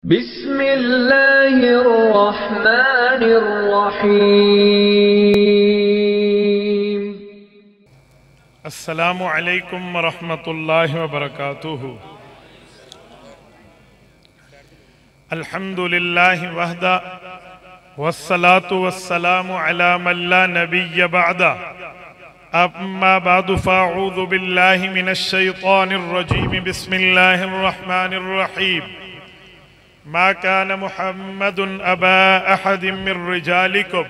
बिस्मिल्लाहिर्रहमानिर्रहीम। अस्सलामु अलैकुम वरहमतुल्लाहि वबरकातुहू। अल्हम्दुलिल्लाहि वहदा वस्सलातु वस्सलामु अला मन ला नबिय्य बअदा। अम्मा बादु फ़अऊज़ु बिल्लाहि मिनश शैतानिर रजीम। बिस्मिल्लाहिर रहमानिर रहीम। मा कान मुहम्मदुन अबा अहदिम मिर रिजालिकुम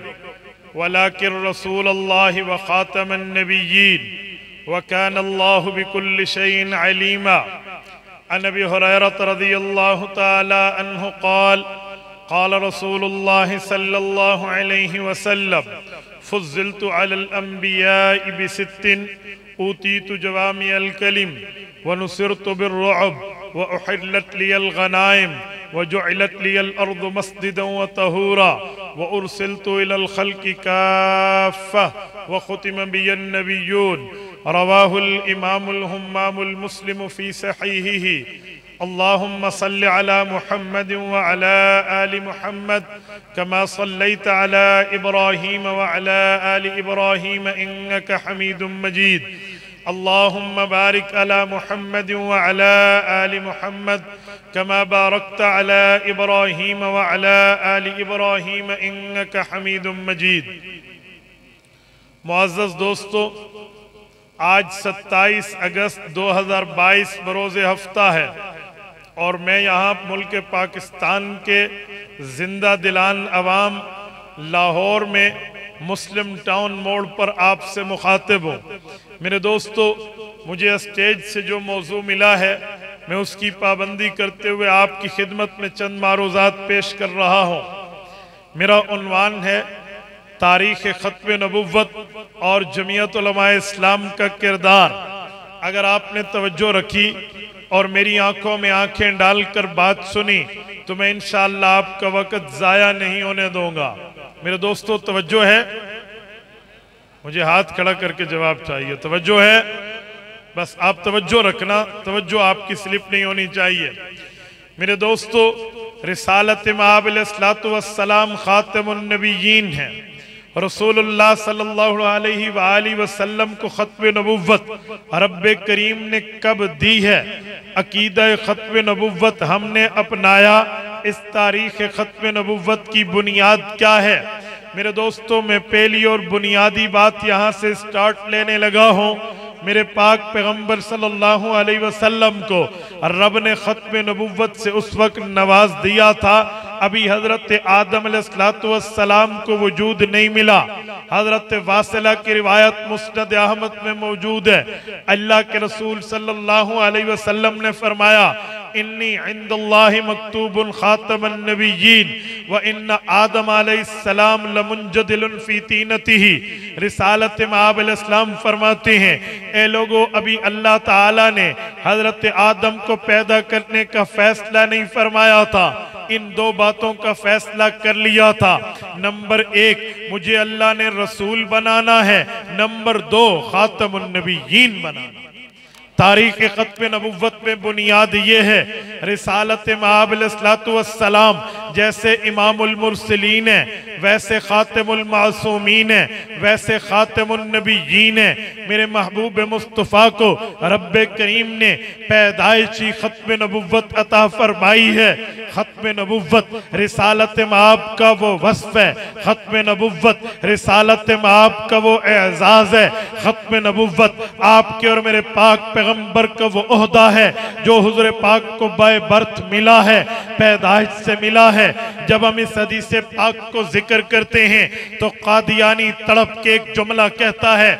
वलाकिन रसूलल्लाहि व खातमन नबिय्यीन व कान अल्लाहु बिकुल्लि शैइन अलीमा। अन अबी हुरैरह रज़ियल्लाहु तआला अन्हु क़ाल क़ाल रसूलुल्लाहि सल्लल्लाहु अलैहि वसल्लम फुज़्ज़िलतु अलल अंबियाइ बिसित्तिन ऊतीतु जवामिअल कलिम व नुसिरतु बिर्रुअब व उहिल्लत लियल गनाइम व जुइलत लियल अर्दु मस्जिदन व तहूरा व उरसिलतु इलल खल्क़ि काफ़्फ़ा व खुतिम बियन नबिय्यून। रवाहुल इमामुल हुम्मामुल मुस्लिम फ़ी सहीहिही। अल्लाहुम्मा सल्लि अला मुहम्मद व अला आलि मुहम्मद कमा सल्लैत अला इब्राहीम व अला आलि इब्राहीम इन्नका हमीदुम मजीद। अल्लाहुम्मा बारिक अला मुहम्मद व अला आलि मुहम्मद कमा बारकत अला इब्राहीम व अला आलि इब्राहीम इन्नका हमीदुम मजीद। मुअज़्ज़ज़ दोस्तों, आज 27 अगस्त 2022 बरोज़े हफ्ता है और मैं यहाँ मुल्क पाकिस्तान के जिंदा दिलान अवाम लाहौर में मुस्लिम टाउन मोड़ पर आपसे मुखातिब हूँ। मेरे दोस्तों, मुझे स्टेज से जो मौजू मिला है मैं उसकी पाबंदी करते हुए आपकी खिदमत में चंद मारूज़ात पेश कर रहा हूँ। मेरा उन्वान है तारीख़ ख़त्म नबुव्वत और जमीयत उलमाए इस्लाम का किरदार। अगर आपने तवज्जो रखी और मेरी आंखों में आंखें डालकर बात सुनी तो मैं इंशाअल्लाह आपका वक़्त ज़ाया नहीं होने दूंगा। मेरे दोस्तों, तवज्जो है? मुझे हाथ खड़ा करके जवाब चाहिए। तवज्जो है? बस आप तवज्जो रखना, तवज्जो आपकी स्लिप नहीं होनी चाहिए। मेरे दोस्तों, रिसालत मआब अलैहिस्सलातु वस्सलाम खातमुन नबिय्यीन है। रसूलुल्लाह सल्लल्लाहु अलैहि वालैहि वसल्लम को खत्म नबुव्वत रब्बे करीम ने कब दी है? अकीदा खत्म नबुव्वत हमने अपनाया। इस तारीख खत्म नबुव्वत की बुनियाद क्या है? मेरे दोस्तों, मैं पहली और बुनियादी बात यहाँ से स्टार्ट लेने लगा हूँ। मेरे पाक पैगंबर सल्लल्लाहु अलैहि वसल्लम को रब ने खत्म नबुव्वत से उस वक्त नवाज दिया था अभी हजरत आदम अलैहिस्सलाम को वजूद नहीं मिला। हजरत वासिला की रिवायत मुस्नद अहमद में मौजूद है। अल्लाह के रसूल सल्लल्लाहु अलैहि वसल्लम ने फरमाया, इन्नी इंदल्लाहि मक्तूबुन खातमन नबिय्यीन व इन्ना आदम अलैहिस्सलाम लमुंजदिलुन फी तीनतिही। रिसालत मआब अलैहिस्सलाम फरमाते हैं, ए लोगों, अभी अल्लाह ताला ने हजरत आदम को पैदा करने का फैसला नहीं फरमाया था, इन दो बातों का फैसला कर लिया था। नंबर 1, मुझे अल्लाह ने रसूल बनाना है। नंबर 2, खातमुन नबिय्यीन बनाना। तारीख़ ख़त्म नबुव्वत में बुनियाद ये है, रिसालत मआब अलैहिस्सलातु वस्सलाम जैसे इमामुल मुरसलीन है, वैसे खातिमुल मासूमीन है, वैसे खातिमुन नबिय्यीन है। मेरे महबूब मुस्तफ़ा को रब्बे करीम ने पैदाइशी ख़त्म नबुव्वत अता फरमाई है। ख़त्म नबुव्वत रिसालत मआब का वो वस्फ़ है। ख़त्म नबुव्वत रिसालत मआब का वो एज़ाज़ है। ख़त्म नबुव्वत आपके और मेरे पाक पैगंबर का वो ओहदा है जो हुज़ूर पाक को बाय बर्थ मिला है, पैदाइश से मिला है। जब हम इस हदीस पाक को जिक्र करते हैं तो कादियानी तड़प के एक जुमला कहता है,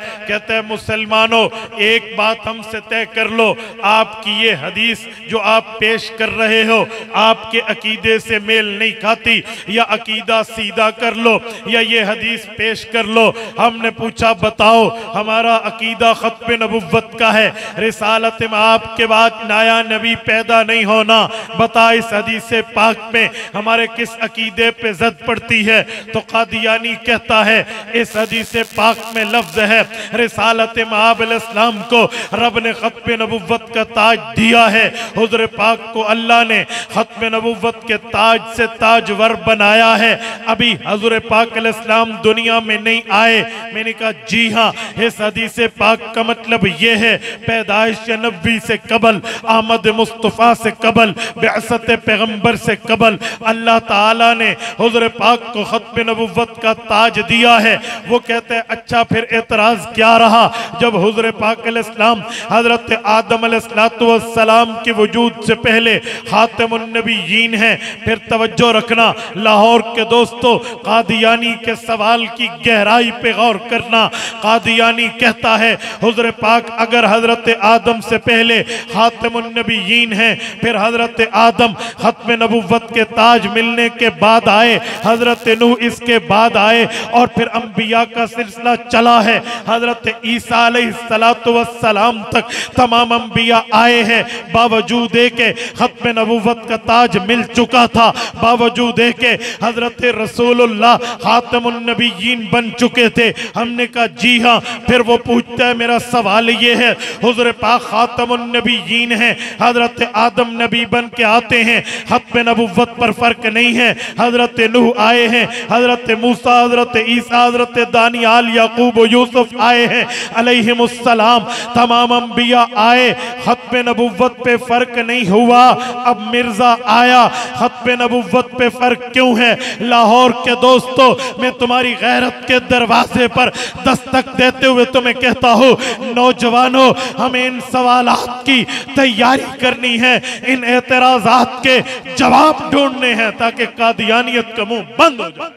मुसलमानों, एक बात हमसे तय कर लो, आपकी ये हदीस जो आप पेश कर रहे हो आपके अकीदे से मेल नहीं खाती, या अकीदा सीधा कर लो या ये हदीस पेश कर लो। हमने पूछा, बताओ, हमारा अकीदा खत्म नबुव्वत का है, रिसालत में आपके बाद नया नबी पैदा नहीं होना। बता, इस हदीस पाक में हमारे किस अकीदे पे जद पड़ती है, तो कादियानी कहता है इस हदीस पाक में लफ्ज है रिसालत मआब अलैहिस्सलाम को रब ने खत्म नबुव्वत का ताज दिया है। हुज़ूर पाक को अल्लाह ने खत्म नबुव्वत के ताज से ताजवर बनाया है। अभी हुज़ूर पाक अलैहिस्सलाम दुनिया में नहीं आए। मैंने कहा जी हाँ, इस हदीस पाक का मतलब ये है पैदाइश नबी से कबल, आमद मुस्तफ़ा से कबल, बिअसत पैगंबर से कबल अल्लाह ताला ने हुज़ूर पाक को खत्म नबुव्वत का ताज दिया है। वो कहते हैं अच्छा फिर एतराज क्या रहा जब हुज़ूर पाक अलैहिस्सलाम हजरत आदम अलैहिस्सलाम के वजूद से पहले खातमुन नबिय्यीन हैं। फिर तवज्जो रखना लाहौर के दोस्तों, कादियानी के सवाल की गहराई पे गौर करना। कादियानी कहता है हुज़ूर पाक अगर हजरत आदम से पहले खातमुन नबिय्यीन हैं, फिर हजरत आदम खत्म नबुव्वत के ताज मिलने के बाद आए, हजरत नूह इसके बाद आए और फिर अंबिया का सिलसिला चला है। हजरत ईसा अलैहिस्सलातु वस्सलाम तक तमाम अंबिया आए हैं। बावजूद के खत्म नबुव्वत का ताज मिल चुका था, बावजूद के हजरत रसूलुल्लाह खातमुन नबिय्यीन बन चुके थे। हमने कहा जी हाँ। फिर वो पूछता है मेरा सवाल ये है हुज़ूर पाक खातमुन नबिय्यीन है, हजरत आदम नबी बन के आते हैं, खत्म नबुव्वत पर फर्क नहीं है। हजरत नूह आए हैं, हजरत मूसा, हजरत ईसा, हजरत दानियाल, याकूब, यूसुफ आए हैं अलैहिमुस्सलाम, तमाम अंबिया आए, खत्म नबुव्वत पे फर्क नहीं हुआ। अब मिर्जा आया, खत्म नबुव्वत पे फर्क क्यों है? लाहौर के दोस्तों, मैं तुम्हारी गैरत के दरवाजे पर दस्तक देते हुए तुम्हें कहता हूँ नौजवानों, हमें इन सवालात की तैयारी करनी है, इन एतराजात के जवाब ढूंढने हैं ताकि कादियानियत का मुंह बंद हो जाए।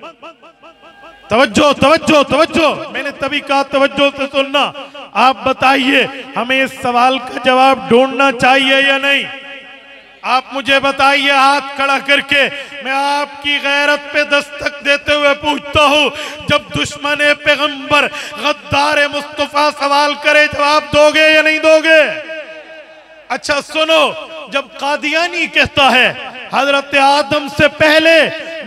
तवज्जो तवज्जो तवज्जो, मैंने तभी कहा तवज्जो से सुनना। आप बताइए हमें इस सवाल का जवाब ढूंढना चाहिए या नहीं? आप मुझे बताइए हाथ खड़ा करके। मैं आपकी गैरत पे दस्तक देते हुए पूछता हूँ, जब दुश्मन पैगंबर गद्दार मुस्तफा सवाल करे जवाब दोगे या नहीं दोगे? अच्छा सुनो, जब कादियानी कहता है हजरत आदम से पहले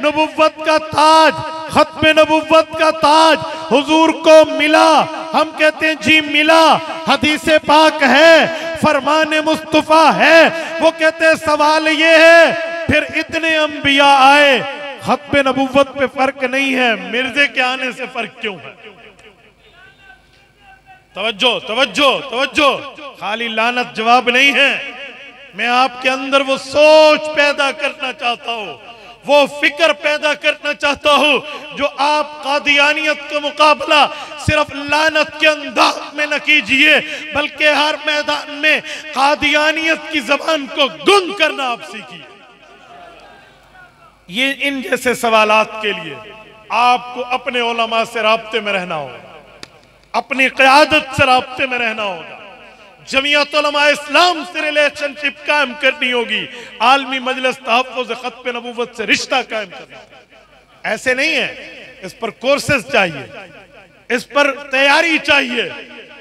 नबुव्वत का ताज, खत्म नबुव्वत का ताज हुजूर को मिला, हम कहते हैं जी मिला, हदीस पाक है, फरमान मुस्तफा है। वो कहते हैं सवाल ये है फिर इतने अंबिया आए, खत्म नबुव्वत पे फर्क नहीं है, मिर्जे के आने से फर्क क्यों है? तवज्जो तवज्जो तवज्जो, खाली लानत जवाब नहीं है। मैं आपके अंदर वो सोच पैदा करना चाहता हूं, वो फिक्र पैदा करना चाहता हूं जो आप कादियानियत का मुकाबला सिर्फ लानत के अंदाज में न कीजिए, बल्कि हर मैदान में कादियानियत की जबान को गुम करना आप सीखिए। ये इन जैसे सवालात के लिए आपको अपने उलमा से राब्ते में रहना होगा, अपनी क़यादत से राब्ते में रहना होगा, जमीयत उलमा इस्लाम से रिलेशनशिप कायम करनी होगी, आलमी मजलिस तहफ़्फ़ुज़ खत्म नबुव्वत से रिश्ता कायम करना। ऐसे नहीं है, इस पर कोर्सेज चाहिए, इस पर तैयारी चाहिए,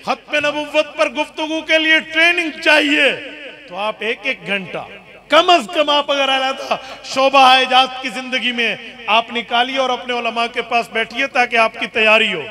खत्म नबुव्वत पर गुफ्तगू के लिए ट्रेनिंग चाहिए। तो आप एक एक घंटा कम अज कम आप अगर अलहदा शोबा इजाज़त की जिंदगी में आप निकालिए और अपने उलमा के पास बैठिए ताकि आपकी तैयारी हो।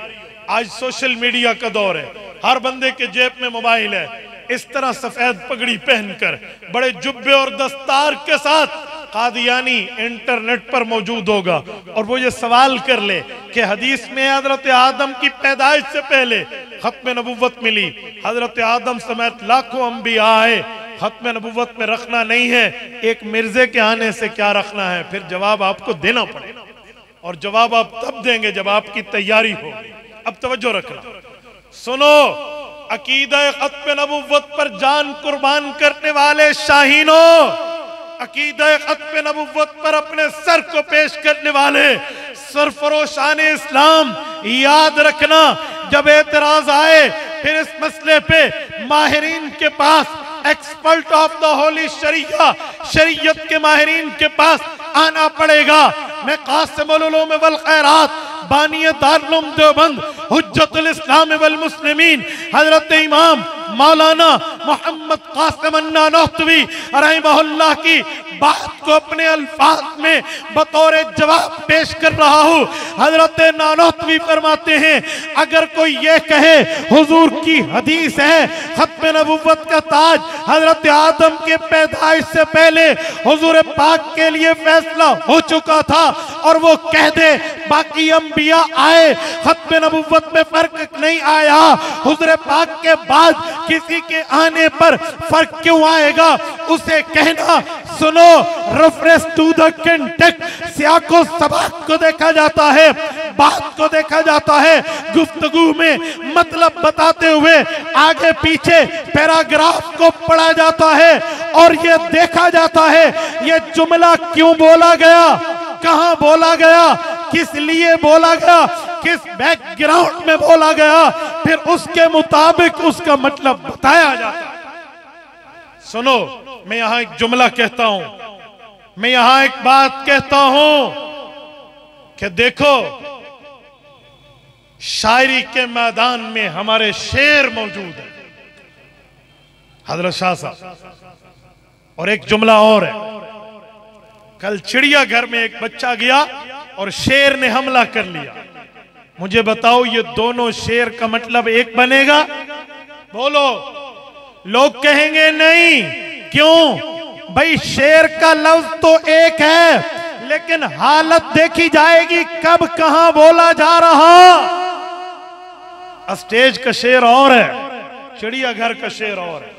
आज सोशल मीडिया का दौर है, हर बंदे के जेब में मोबाइल है। इस तरह सफेद पगड़ी पहनकर बड़े जुब्बे और दस्तार के साथ कादियानी इंटरनेट पर मौजूद होगा और वो ये सवाल कर ले कि हदीस में हजरत आदम की पैदाइश से पहले खत्म नबुव्वत मिली, हजरत आदम समेत लाखों अंबिया आए, खत्म नबुव्वत में रखना नहीं है, एक मिर्जे के आने से क्या रखना है? फिर जवाब आपको देना पड़ेगा और जवाब आप तब देंगे जब आपकी तैयारी हो। अब तवज्जो रखना, सुनो, अकीदा खत्म नबुव्वत पर जान कुर्बान करने वाले शाहीनों, अकीदा खत्म नबुव्वत पर अपने सर को पेश करने वाले सरफरोशान इस्लाम, याद रखना जब एतराज आए फिर इस मसले पे माहिरीन के पास, एक्सपर्ट ऑफ द होली शरिया, शरीयत के माहिरीन के पास आना पड़ेगा। मैं कासिमुल उलूम वल खैरात, बानी दारुल उलूम देवबंद, हुज्जतुल इस्लाम वल मुस्लिमीन, हजरत इमाम मौलाना मोहम्मद कासिम नानोतवी रहमहुल्लाह की बात को अपने अल्फाज में बतौर जवाब पेश कर रहा हूँ। हजरत नानोतवी फरमाते हैं, अगर कोई ये कहे हुजूर की हदीस है खत्म नबुव्वत का ताज हजरत आदम के पैदाइश से पहले हुजूर पाक के लिए फैसला हो चुका था, और वो कह दे बाकी अंबिया आए खत्म नबुव्वत में फर्क नहीं आया, हुजूर पाक के बाद किसी के आने पर फर्क क्यों आएगा, उसे कहना सुनो रेफरेंस टू द कंटेक्स्ट, सियाको सबाक को देखा जाता है, बात को देखा जाता है, गुफ्तगू में मतलब बताते हुए आगे पीछे पैराग्राफ को पढ़ा जाता है और ये देखा जाता है ये जुमला क्यों बोला गया, कहां बोला गया, किस लिए बोला गया, किस बैकग्राउंड में बोला गया, फिर उसके मुताबिक उसका मतलब बताया जाता है। सुनो, मैं यहां एक जुमला कहता हूं, मैं यहां एक बात कहता हूं कि देखो शायरी के मैदान में हमारे शेर मौजूद है हजरत शाह साहब। और एक जुमला और है, कल चिड़ियाघर में एक बच्चा गया और शेर ने हमला कर लिया, मुझे बताओ ये दोनों शेर का मतलब एक बनेगा? बोलो। लोग कहेंगे नहीं, क्यों भाई, शेर का लफ्ज तो एक है लेकिन हालत देखी जाएगी कब कहां बोला जा रहा। स्टेज का शेर और है, चिड़ियाघर का शेर और है।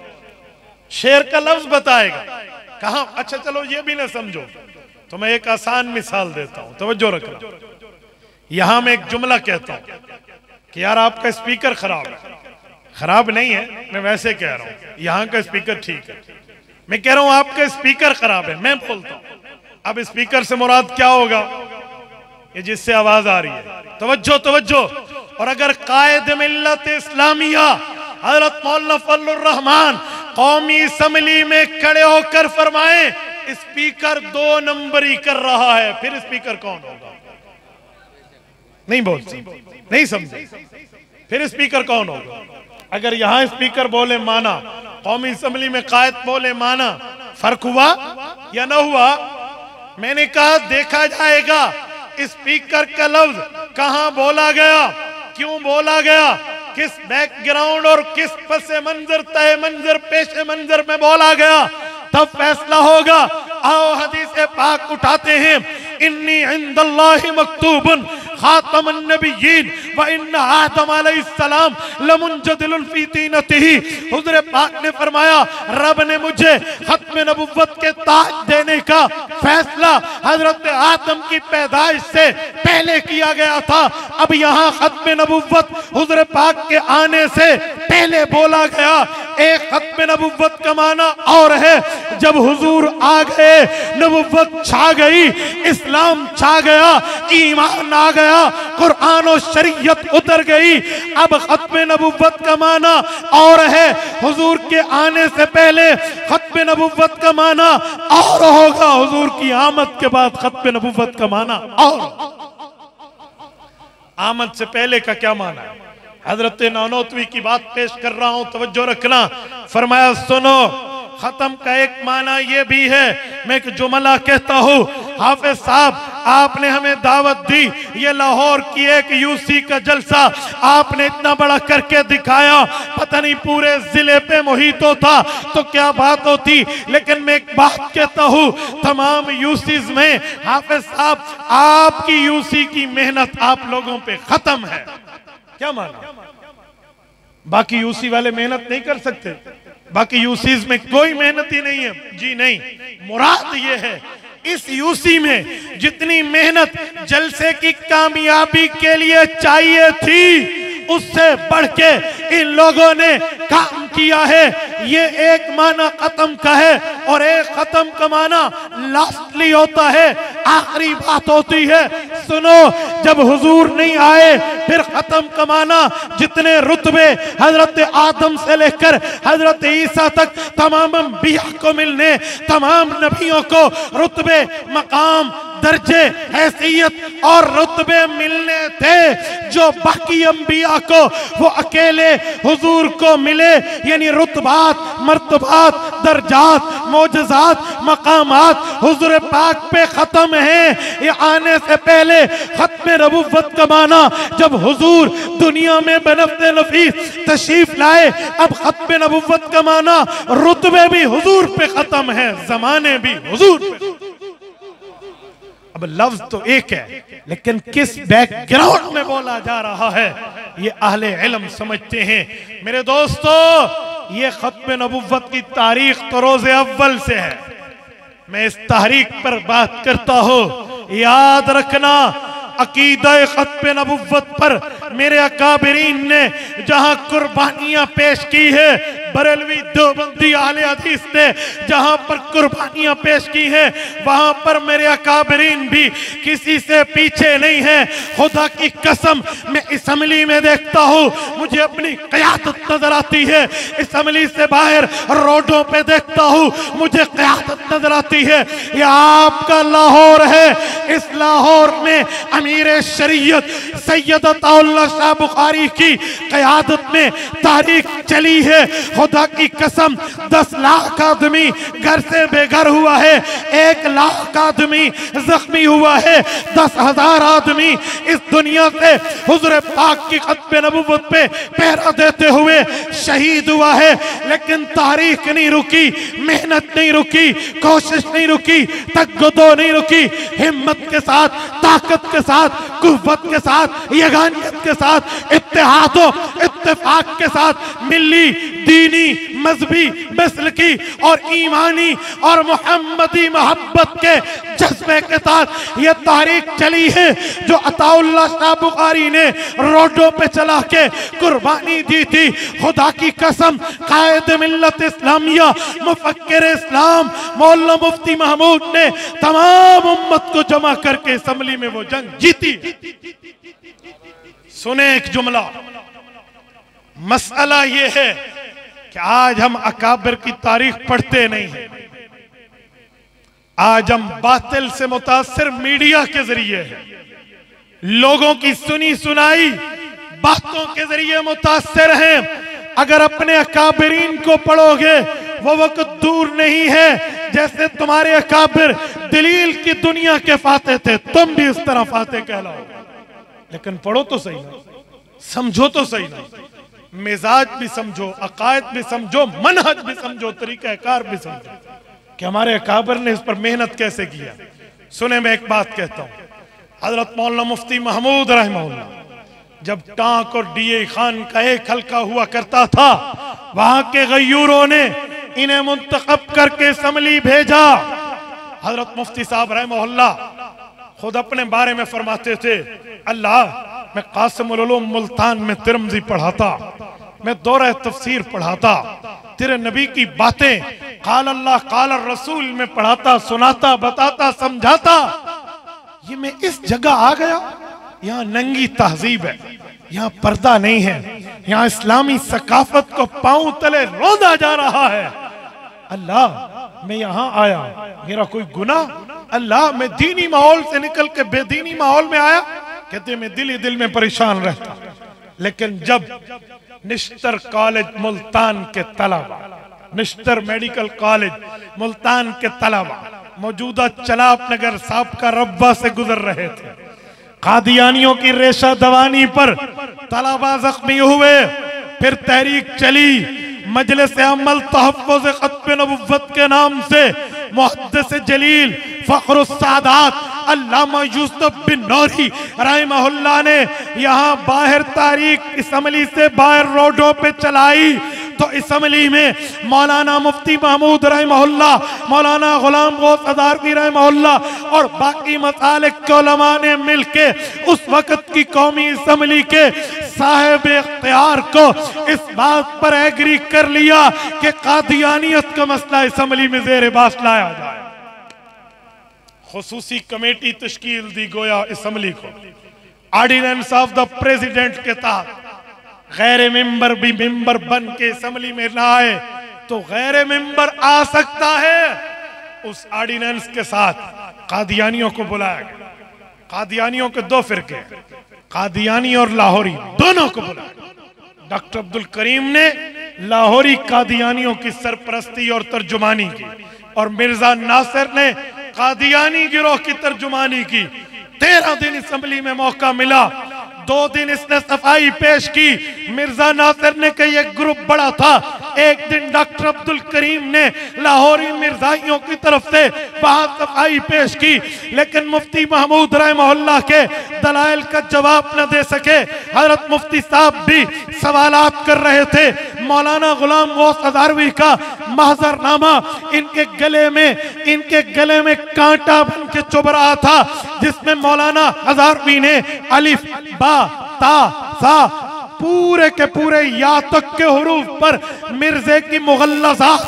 शेर का लफ्ज बताएगा कहां। अच्छा चलो ये भी ना समझो तो मैं एक आसान मिसाल देता हूं, तवज्जो रखना। यहां मैं एक जुमला कहता हूं कि यार आपका स्पीकर खराब है। खराब नहीं है, मैं वैसे कह रहा हूं, यहां का स्पीकर ठीक है। मैं कह रहा हूं आपका स्पीकर खराब है, मैं बोलता हूं। अब स्पीकर से मुराद क्या होगा? ये जिससे आवाज आ रही है। तवज्जो तवज्जो। और अगर कायद मिल्लत इस्लामिया हजरत मौलाना फजलुर रहमान कौमी असम्बली में खड़े होकर फरमाएं स्पीकर 2 नंबरी कर रहा है, फिर स्पीकर कौन होगा? नहीं बोलते, नहीं समझे, फिर स्पीकर कौन होगा? अगर यहां स्पीकर बोले माना, कौमी असम्बली में कायद बोले माना, फर्क हुआ या ना हुआ? मैंने कहा देखा जाएगा स्पीकर का लफ्ज कहां बोला गया, क्यों बोला गया, किस बैकग्राउंड और किस पसे मंजर, तय मंजर, पेशे मंजर में बोला गया, तब फैसला होगा। आओ हदीस पाक उठाते हैं, इन्नी इंदल्लाहि मक्तूबुन खातमुन नबिय्यीन व इन्ना आदम अलैहिस्सलाम लमुनजदिलुन फी तीनतिही। हुज़ूर पाक ने फरमाया रब ने मुझे खत्म नबुव्वत के ताज देने का फैसला हजरत आदम की पैदाइश से पहले किया गया था। अब यहाँ खत्म नबुव्वत हुज़ूर पाक के आने से पहले बोला गया। एक खत्म नबुव्वत का माना और है, जब हुजूर आ गए नबुव्वत छा गई, इस्लाम छा गया, ईमान आ गया, कुरान और शरीयत उतर गई। अब खत्म नबुव्वत का माना और है, हुजूर के आने से पहले खत्म नबुव्वत का माना और होगा, हुजूर की आमद के बाद खत्म नबुव्वत का माना और। आमद से पहले का क्या माना है? हजरत नानोतवी की बात पेश कर रहा हूं, तवज्जो रखना। फरमाया सुनो, खत्म का एक माना ये भी है, मैं एक जुमला कहता हूँ, हाफिज साहब आपने हमें दावत दी, ये लाहौर की एक यूसी का जलसा आपने इतना बड़ा करके दिखाया, पता नहीं पूरे जिले पे मुहितो था तो क्या बात होती। लेकिन मैं एक बात कहता हूँ, तमाम यूसीज में हाफिज साहब आपकी यूसी की मेहनत आप लोगों पे खत्म है। क्या माना? बाकी यूसी वाले मेहनत नहीं कर सकते? बाकी यूसीज में कोई मेहनत ही नहीं है? जी नहीं, मुराद ये है इस यूसी में जितनी मेहनत जलसे की कामयाबी के लिए चाहिए थी उससे बढ़ के इन लोगों ने काम किया है। ये एक माना खत्म का है और एक खत्म का माना लास्टली होता है, आखिरी बात होती है। सुनो, जब हुजूर नहीं आए फिर खत्म का माना जितने रुतबे हजरत आदम से लेकर हजरत ईसा तक तमाम अंबिया को मिलने, तमाम नबियों को रुतबे, मकाम, दर्जे, हैसियत और रुतबे मिलने थे जो बाकी अंबिया को वो अकेले हुजूर को मिले। यानी रुतबात, मर्तबात, दर्जात, मोजज़ात, मकामात हुजूर पाक पे खत्म है। ये आने से पहले खत्म नबुव्वत का माना जब हुजूर दुनिया में बनफ़्ते नफीस तशरीफ लाए, अब खत्म नबुव्वत का माना रुतबे भी हुजूर पे खत्म है, जमाने भी हुजूर पे। अब लफ्ज तो एक है लेकिन किस बैकग्राउंड में बोला जा रहा है ये अहले इल्म समझते हैं। मेरे दोस्तों, ये खत्म नबुव्वत की तारीख तो रोज़े अव्वल से है। मैं इस तारीख पर बात करता हूं, याद रखना अकीदा खत्म नबुव्वत पर मेरे अकाबिरीन ने जहां कुर्बानियां पेश की है, बरेलवी देवबंदी अहले हदीस ने जहां पर कुर्बानियां पेश की है, वहां पर मेरे अकाबिरीन भी किसी से पीछे नहीं है। खुदा की कसम, मैं असम्बली में देखता हूं, मुझे अपनी क़यादत नजर आती है। असम्बली से बाहर रोडों पे देखता हूं, मुझे क़यादत नजर आती है। ये आपका लाहौर है, इस लाहौर में अमीर शरीयत सैयद अताउल्लाह शाह बुखारी की क़यादत में तारीख चली है। खुदा की कसम, 10 लाख आदमी घर से बेघर हुआ है, 1 लाख आदमी जख्मी हुआ है, 10,000 आदमी इस दुनिया से हुजूर पाक की खत्म नबुव्वत पे पहरा देते हुए शहीद हुआ है। लेकिन तारीख नहीं रुकी, मेहनत नहीं रुकी, कोशिश नहीं रुकी, तकदो नहीं रुकी। हिम्मत के साथ, ताकत के साथ, कुव्वत के साथ, यगानियत के साथ, इत्तेहादो इत्तेफाक के साथ मिली दीनी, मजहबी, मसलकी और ईमानी और मोहम्मदी मोहब्बत के जज्बे के साथ ये तारीख चली है जो अताउल्लाह शाह बुखारी ने रोडों पे चला के कुर्बानी दी थी। खुदा की कसम, कायद मिल्लत इस्लामिया, मुफक्किर इस्लाम मौलाना मुफ्ती महमूद ने तमाम उम्मत को जमा करके असम्बली में वो जंग जीती। सुने एक जुमला, मसला ये है कि आज हम अकाबिर की तारीख पढ़ते नहीं हैं। आज हम बातिल से मुतासिर मीडिया के जरिए हैं, लोगों की सुनी सुनाई बातों के जरिए मुतासिर हैं। अगर अपने अकाबिरीन को पढ़ोगे, वो वक्त दूर नहीं है जैसे तुम्हारे अकाबिर दलील की दुनिया के फाते थे, तुम भी इस तरह फाते कहलाओ। लेकिन पढ़ो तो सही ना, समझो तो सही ना, मिजाज भी समझो, अकायद भी समझो, मनहज भी समझो, तरीक़ाकार भी समझो कि हमारे अकाबर ने इस पर मेहनत कैसे किया। सुने, मैं एक बात कहता हूँ, हजरत मौलाना मुफ्ती महमूद रहमहुल्लाह जब टांक और डीए खान का एक हल्का हुआ करता था, वहां के गयूरों ने इन्हें मुंतखब करके असम्बली भेजा। हजरत मुफ्ती साहब रहमहुल्लाह खुद अपने बारे में फरमाते थे, अल्लाह, मैं कासिमुल उलूम मुल्तान में तिरमिज़ी पढ़ाता, मैं दौरा तफसीर पढ़ाता, तेरे नबी की बातें काल अल्लाह काल रसूल में पढ़ाता, सुनाता, बताता, समझाता। ये मैं इस जगह आ गया, यहाँ नंगी तहजीब है, यहाँ पर्दा नहीं है, यहाँ इस्लामी सकाफत को पांव तले रौंदा जा रहा है। अल्लाह, मैं यहाँ आया, मेरा कोई गुनाह? अल्लाह, मैं दीनी माहौल से निकल के बेदीनी माहौल में आया? कहते मैं दिल ही दिल में परेशान रहता। लेकिन जब निश्तर कॉलेज मुल्तान के तलबा, निश्तर मेडिकल कॉलेज मुल्तान के तलबा मौजूदा चलाप नगर साहब का रब्बा से गुजर रहे थे, कादियानियों की रेशा दवानी पर तलबा जख्मी हुए, फिर तहरीक चली, मजलिस अमल तहफ़्फ़ुज़ खत्म नबुव्वत के नाम से मुहद्दिस जलील फ़ख्रुस सादात अल्लामा यूसुफ बिन नौरी रहमहुल्लाह ने यहाँ बाहर तारीख असम्बली से बाहर रोडों पे चलाई। तो असम्बली में मौलाना मुफ्ती महमूद रहमहुल्लाह, मौलाना गुलाम गौस अज़हरी रहमहुल्लाह और बाकी मसालिक के उलमा ने मिलके उस वक्त की कौमी असम्बली के साहिब इख्तियार को इस बात पर एग्री कर लिया कि कादियानियत का मसला असम्बली में ज़ेर बास लाया जाए। खुसूसी कमेटी तश्कील दी गोया असम्बली को ऑर्डिनेंस ऑफ द प्रेसिडेंट के तहत गैर मेंबर भी मेंबर बन के असम्बली में ना आए तो गैर मेंबर आ सकता है। उस ऑर्डिनेंस के साथ कादियानियों को बुलाया गया। कादियानियों के दो फिरके, कादियानी और लाहौरी, दोनों को बुलाया। डॉक्टर अब्दुल करीम ने लाहौरी कादियानियों की सरपरस्ती और तर्जुमानी की और मिर्जा नासिर ने कादियानी गिरोह की तर्जुमानी की। 13 दिन असेंबली में मौका मिला, 2 दिन इसने सफाई पेश की। मिर्जा नासिर ने कहा यह ग्रुप बड़ा था। एक दिन डॉक्टर अब्दुल करीम ने लाहौरी मिर्जाइयों की तरफ से वहां सफाई पेश की, लेकिन मुफ्ती महमूद रहमहुल्लाह के दलाइल का जवाब न दे सके। हजरत मुफ्ती साहब भी सवालात कर रहे थे। मौलाना गुलाम गौस हज़ारवी का महजरनामा इनके गले में कांटा बन के चुभ रहा था, जिसमें मौलाना हज़ारवी ने अलिफ बा ता सा पूरे के पूरे या तक के हुरूफ पर मिर्जे की मुगल्लज़ात,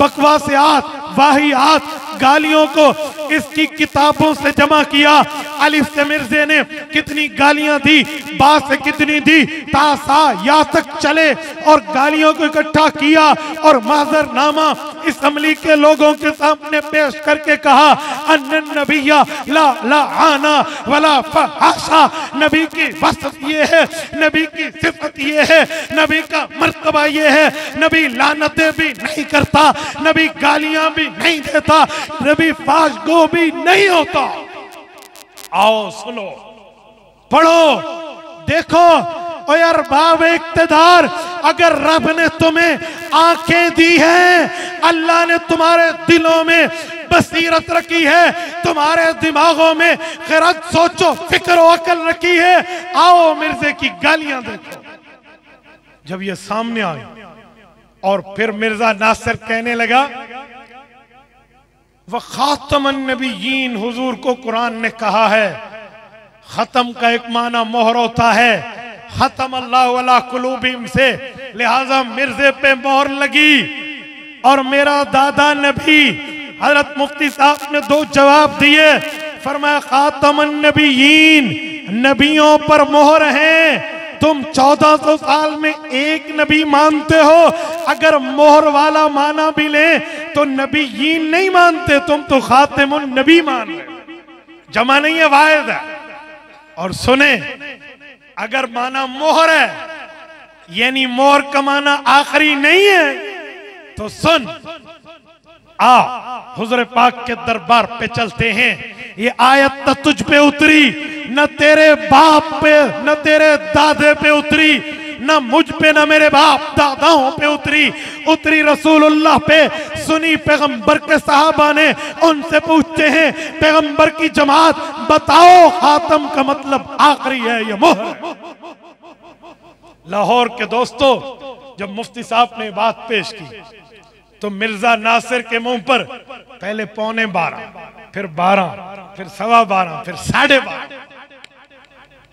बकवासियात, वाहियात, गालियों को इसकी किताबों से जमा किया। अलिफ से मिर्जे ने कितनी गालियां दी, बा से कितनी दी, ता सा या तक चले और गालियों को इकट्ठा किया और माजरनामा असेंबली के लोगों के सामने पेश करके कहा अन्नन नबिया ला ला आना वला फहाशा। नबी की वसफ ये है, नबी की सिफत ये है, नबी का मर्तबा ये है। नबी लानतें भी नहीं करता, नबी गालियां भी नहीं देता, नबी फाशगो भी नहीं होता। आओ सुनो, पढ़ो, देखो। ओ यार बाब इक्तदार, अगर रब ने तुम्हें आंखें दी हैं, अल्लाह ने तुम्हारे दिलों में बसीरत रखी है, तुम्हारे दिमागों में खैरत, सोचो, फिक्र और अकल रखी है, आओ मिर्जे की गालियां देखो। जब ये सामने आई और फिर मिर्जा नासिर कहने लगा वह खातमन नबीयीन, हुजूर को कुरान ने कहा है, खत्म का एक माना मोहर होता है, खत्म अल्लाह अला कुलूबिहिम से, लिहाजा मिर्जे पे मोहर लगी। और मेरा दादा नबी हजरत मुफ्ती साहब ने 2 जवाब दिए। फरमाया खातमन नबीयीन, नबियों पर मोहर है। तुम 1400 साल में एक नबी मानते हो, अगर मोहर वाला माना भी ले तो नबीयीन नहीं मानते, तुम तो खातिमुन नबी मान रहे। जमा नहीं है, वाहिद है। और सुने, अगर माना मोहर है यानी मोहर का माना आखिरी नहीं है, तो सुन, आ हुजूर पाक के दरबार पे चलते हैं। ये आयत न तुझ पे उतरी, न तेरे बाप पे, न तेरे दादे पे उतरी, न मुझ पे, न मेरे बाप दादाओं पे उतरी रसूलुल्लाह पे। सुनी पैगंबर के सहाबा ने, उनसे पूछते हैं पैगंबर की जमात, बताओ खातम का मतलब आखिरी है या मोहर? लाहौर के दोस्तों, जब मुफ्ती साहब ने बात पेश की तो मिर्जा नासिर के मुंह पर पहले 11:15, फिर 12, फिर 12:15, फिर 12:30।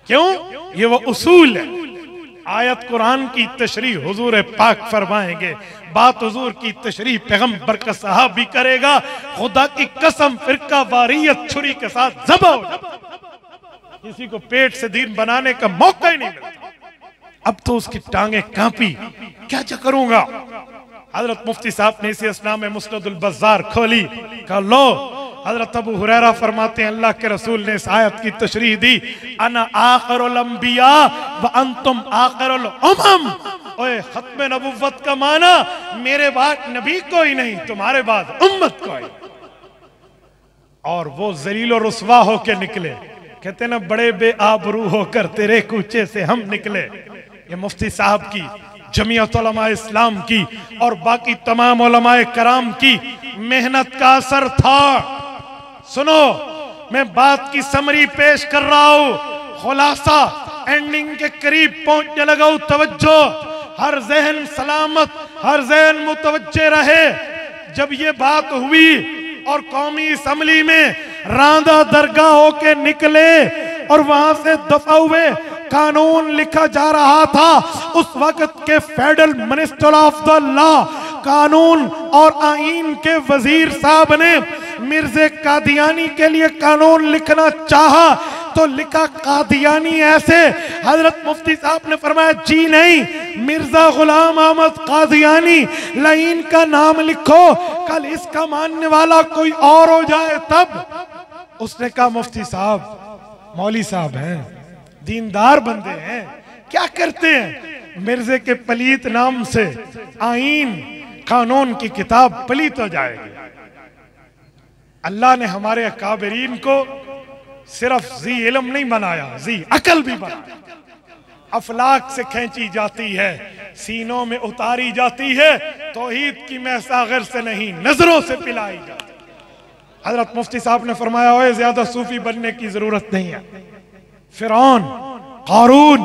क्यों? ये वो उसूल है। आयत कुरान की तशरीह हुजूर पाक फरमाएंगे, बात हुजूर की तशरीह पैगंबर का सहाबी करेगा। खुदा की कसम, फिरका वारियत छुरी के साथ ज़बह हो जाए। किसी को पेट से दीन बनाने का मौका ही नहीं मिलता। अब तो उसकी टांगे कांपी, क्या करूंगा। हजरत मुफ्ती साहब ने इसी असना में मुस्नदुल बज़ार खोली, कहा लो, हजरत अबू हुरैरा फरमाते हैं अल्लाह के रसूल ने इस आयत की तशरीह दी, अना आखिरुल अंबिया व अंतुम आखिरुल उमम। ओए खत्म नबुव्वत का माना मेरे बाद नबी कोई नहीं, तुम्हारे बाद उम्मत कोई। और वो जलील और रुस्वा होके निकले, कहते ना बड़े बेआबरू होकर तेरे कूचे से हम निकले। ये मुफ्ती साहब की, जमीयत उलमा इस्लाम की और बाकी तमाम उलमाए कराम की मेहनत का असर था। सुनो, मैं बात की समरी पेश कर रहा हूं, खुलासा एंडिंग के करीब पहुंचने लगा हूं। तवज्जो, हर जहन सलामत, हर जहन मुतवज्जे रहे। जब ये बात हुई और कौमी असेंबली में रांदा दरगाह होके निकले और वहां से दफा हुए, कानून लिखा जा रहा था। उस वक्त के federal minister of the law, कानून और आईन के वजीर साहब ने मिर्जे कादियानी के लिए कानून लिखना चाहा तो लिखा कादियानी ऐसे। हजरत मुफ्ती साहब ने फरमाया जी नहीं, मिर्जा गुलाम अहमद कादियानी, लाइन का नाम लिखो, कल इसका मानने वाला कोई और हो जाए तब। उसने कहा मुफ्ती साहब, मौली साहब हैं, दीनदार बंदे हैं, क्या करते हैं? मिर्जे के पलीत नाम से आईन कानून की किताब पलीत हो जाएगी। अल्लाह ने हमारे अकाबरीन को सिर्फ जी इल्म नहीं बनाया, जी अकल भी बनाया। अफलाक से खींची जाती है, सीनों में उतारी जाती है, तौहीद की महसागर से नहीं नजरों से पिलाई जाती। हजरत मुफ्ती साहब ने फरमाया, ओए ज्यादा सूफी बनने की जरूरत नहीं है। फिरौन, कारून,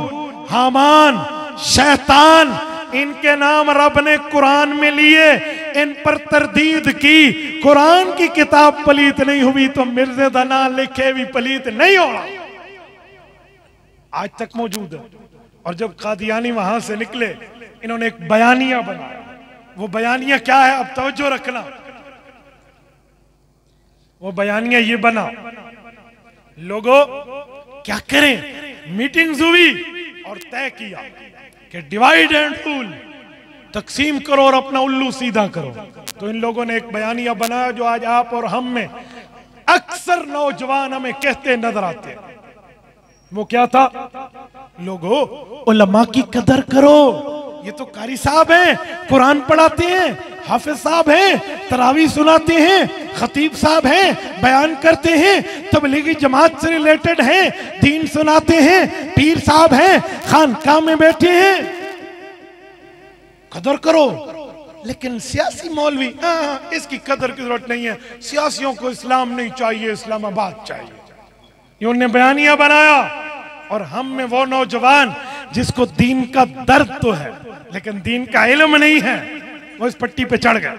हामान, शैतान, इनके नाम रब ने कुरान में लिए, इन पर तरदीद की। कुरान की किताब पलीत नहीं हुई तो मिर्जे दना लिखे भी पलीत नहीं होगा। आज तक मौजूद है। और जब कादियानी वहां से निकले, इन्होंने एक बयानिया बनाया। वो बयानिया क्या है, अब तवज्जो रखना। वो बयानिया ये बना, लोगों क्या करें, मीटिंग्स हुई और तय किया कि डिवाइड एंड रूल, तकसीम करो और अपना उल्लू सीधा करो। तो इन लोगों ने एक बयानिया बनाया जो आज आप और हम में अक्सर नौजवान हमें कहते नजर आते हैं। वो क्या था, लोगों उलमा की कदर करो। ये तो कारी साहब हैं, कुरान पढ़ाते हैं, हाफिज साहब हैं, तरावी सुनाते हैं, खतीब साहब हैं, बयान करते हैं, तबलीगी जमात से रिलेटेड हैं, दीन सुनाते हैं, पीर साहब हैं, खानकाह में बैठे हैं, कदर करो। लेकिन सियासी मौलवी, इसकी कदर की जरूरत नहीं है, सियासियों को इस्लाम नहीं चाहिए, इस्लामाबाद चाहिए। ये उन्होंने बयानिया बनाया। और हम में वो नौजवान जिसको दीन का दर्द तो है लेकिन दीन का इल्म नहीं है, वो इस पट्टी पे चढ़ गया।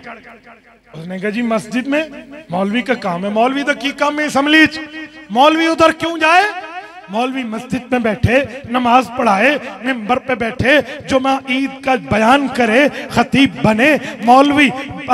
उसने कहा जी मस्जिद में मौलवी का काम है, मौलवी तो की काम है असम्बली, मौलवी उधर क्यों जाए? मौलवी मस्जिद में बैठे, नमाज पढ़ाए, मिंबर पे बैठे, जुमा ईद का बयान करे, खतीब बने, मौलवी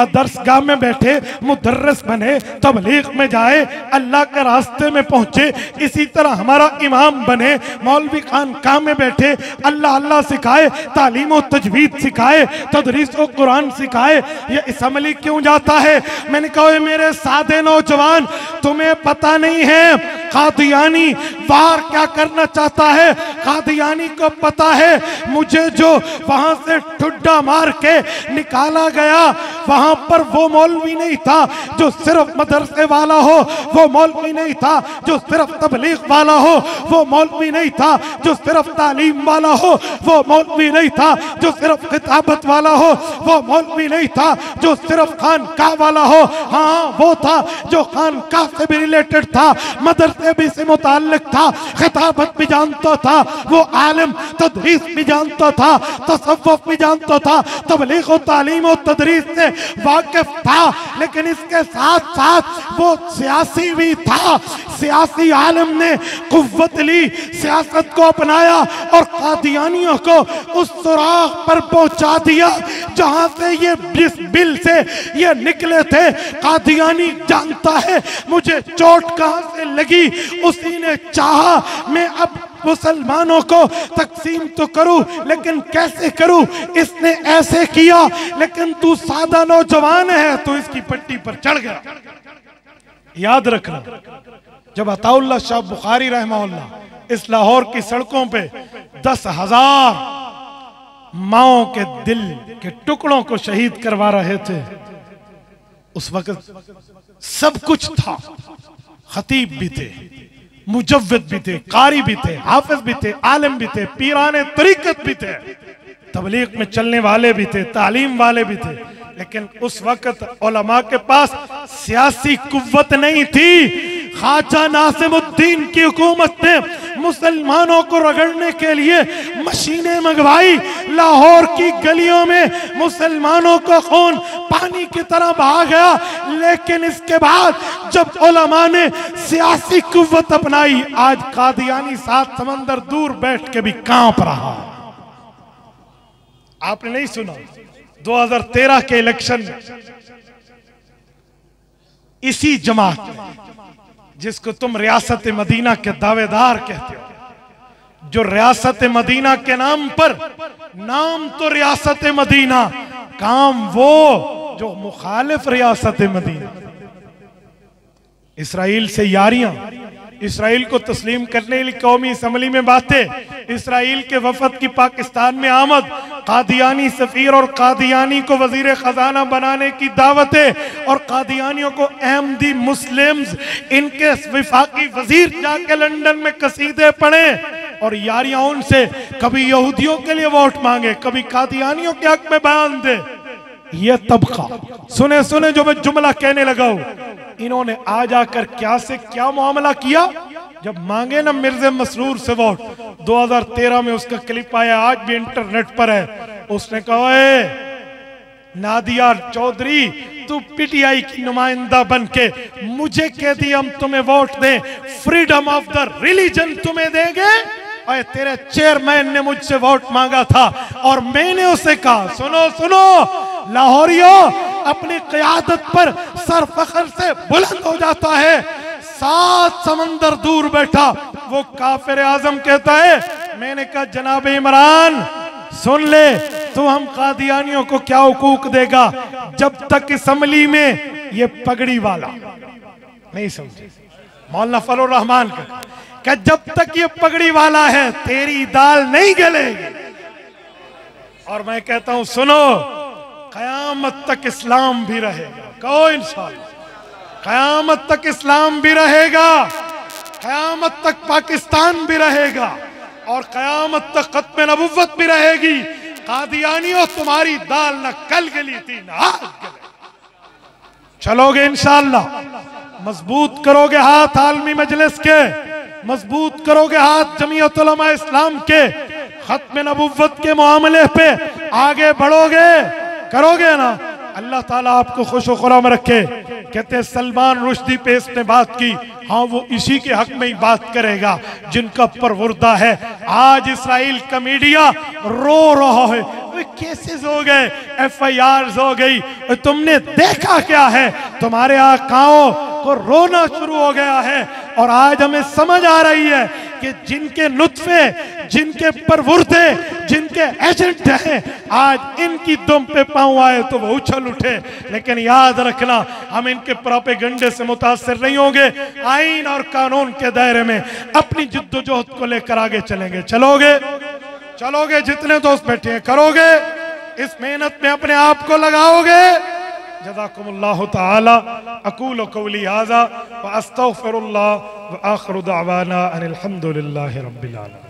दरसगाह में बैठे, मुदर्रिस बने, तबलीग में जाए, अल्लाह के रास्ते में पहुंचे। इसी तरह हमारा इमाम बने, मौलवी खानकाह में बैठे, अल्लाह अल्लाह सिखाए, तालीम और तजवीद सिखाए, तदरीस और कुरान सिखाए। ये असम्बली क्यों जाता है? मैंने कहा मेरे सादे नौजवान, तुम्हें पता नहीं है कादियानी वार क्या करना चाहता है। कादियानी को पता है मुझे जो वहां से ठुड्डा मार के निकाला गया, वहां पर वो मौलवी नहीं था जो सिर्फ मदरसे वाला हो, वो मौलवी नहीं था जो सिर्फ तबलीग वाला हो, वो मौलवी नहीं था जो सिर्फ तालीम वाला हो, वो मौलवी नहीं था जो सिर्फ किताबत वाला हो, वो मौलवी नहीं था जो सिर्फ खानकाह वाला हो। हाँ, वो था जो खानकाह से भी रिलेटेड था, मदरसे भी से मुताल्लिक था, खिताबत भी जानता था, वो आलिम तदरीस भी जानता था, तसव्वुफ भी जानता था, तबलीग और तालीम और तदरीस से वाकिफ था। लेकिन इसके साथ साथ वो सियासी भी था। सियासी आलिम ने कुव्वत ली, सियासत को अपनाया और कादियानियों को उस सुराख पर पहुंचा दिया जहां से ये जिस बिल से ये निकले थे। कादियानी जानता है मुझे चोट कहां से लगी, उसी ने चाहा मैं अब मुसलमानों को तकसीम तो करूं, लेकिन कैसे करूं? इसने ऐसे किया। लेकिन तू सादा नौजवान है तो इसकी पट्टी पर चढ़ गया। याद रखना, जब अताउल्लाह शाह बुखारी रहमहुल्लाह इस लाहौर की सड़कों पे 10,000 माओं के दिल के टुकड़ों को शहीद करवा रहे थे, उस वक्त सब कुछ था। खतीब भी थे, मुजव्विद भी थे, कारी भी थे, हाफिज भी थे, आलिम भी थे, पीराने तरीकत भी थे, तबलीग में चलने वाले भी थे, तालीम वाले भी थे। लेकिन उस वक्त उलमा के पास सियासी कुव्वत नहीं थी। ख्वाजा नासिमुद्दीन की हुकूमत ने मुसलमानों को रगड़ने के लिए मशीनें मंगवाई। लाहौर की गलियों में मुसलमानों का खून पानी की तरह बहा गया। लेकिन इसके बाद जब उलमा ने सियासी कुव्वत अपनाई, आज कादियानी 7 समंदर दूर बैठ के भी कांप रहा। आपने नहीं सुना 2013 के इलेक्शन में इसी जमात जिसको तुम रियासत मदीना के दावेदार कहते हो, जो रियासत मदीना के नाम पर, नाम तो रियासत मदीना, काम वो जो मुखालिफ रियासत मदीना, इसराइल से यारियां, इसराइल को तस्लीम करने के लिए कौमी असम्बली में बातें, इसराइल के वफद की पाकिस्तान में आमद, कादियानी सफीर और कादियानी को वजीर खजाना बनाने की दावतें और कादियानियों को अहमदी मुस्लिम्स इनके विफाकी वजीर जाके लंदन में कसीदे पढ़े और यारियां उनसे कभी यहूदियों के लिए वोट मांगे, कभी कादियानियों के हक में बयान दे। ये तबका सुने सुने जो मैं जुमला कहने लगा हूं, इन्होंने आ जाकर क्या से क्या मामला किया। जब मांगे ना मिर्जा मसरूर से वोट 2013 में, उसका क्लिप आया, आज भी इंटरनेट पर है। उसने कहा नादिया चौधरी तू पीटीआई की नुमाइंदा बनके मुझे कह दी हम तुम्हें वोट दें, फ्रीडम ऑफ द रिलीजन तुम्हें देंगे। और तेरे चेयरमैन ने मुझसे वोट मांगा था और मैंने उसे कहा सुनो सुनो लाहौरियों, अपनी क़यादत पर सर फख्र से बुलंद हो जाता है। 7 समंदर दूर बैठा वो काफिर आजम कहता है, मैंने कहा जनाब इमरान सुन ले, तू हम कादियानियों को क्या हुकूक देगा जब तक असम्बली में ये पगड़ी वाला नहीं समझे। मौलाना फजलुर रहमान का जब तक ये पगड़ी वाला है तेरी दाल नहीं गलेगी। और मैं कहता हूं सुनो, कयामत तक इस्लाम भी रहेगा, कहो इंशाअल्लाह कयामत तक इस्लाम भी रहेगा, कयामत तक पाकिस्तान भी रहेगा और कयामत तक खत्म नबुव्वत भी रहेगी। कादियानियों तुम्हारी दाल न कल गली थी न आज गले। चलोगे इंशाअल्लाह, मजबूत करोगे हाथ आलमी मजलिस के, मजबूत करोगे हाथ जमीयत उलमा इस्लाम के, खत्म नबुव्वत के मामले पे आगे बढ़ोगे, करोगे ना, अल्लाह ताला आपको खुश खुराम रखे। कहते हैं सलमान रुश्दी पे इसने बात की, हाँ वो इसी के हक में ही बात करेगा जिनका परवरदा है। आज इसराइल का मीडिया रो रहा है, केसेस हो गए, FIRs हो गई, तुमने देखा क्या है, तुम्हारे आकाओं को रोना शुरू हो गया है। और आज हमें समझ आ रही है कि जिनके नुत्फे, जिनके परवरदे, जिनके एजेंट हैं, आज इनकी दुम पे पांव आए तो वो उछल उठे। लेकिन याद रखना, हम इनके प्रोपेगंडे से मुतासिर नहीं होंगे। आईन और कानून के दायरे में अपनी जिद्दोजहद को लेकर आगे चलेंगे। चलोगे चलोगे, जितने दोस्त बैठे हैं करोगे, इस मेहनत में अपने आप को लगाओगे। जज़ाकुमुल्लाहु ताला। अक़ूलु क़ौली हाज़ा व अस्तग़फ़िरुल्लाह व आख़िरु दअवाना अनिल हम्दुलिल्लाहि रब्बिल आलमीन।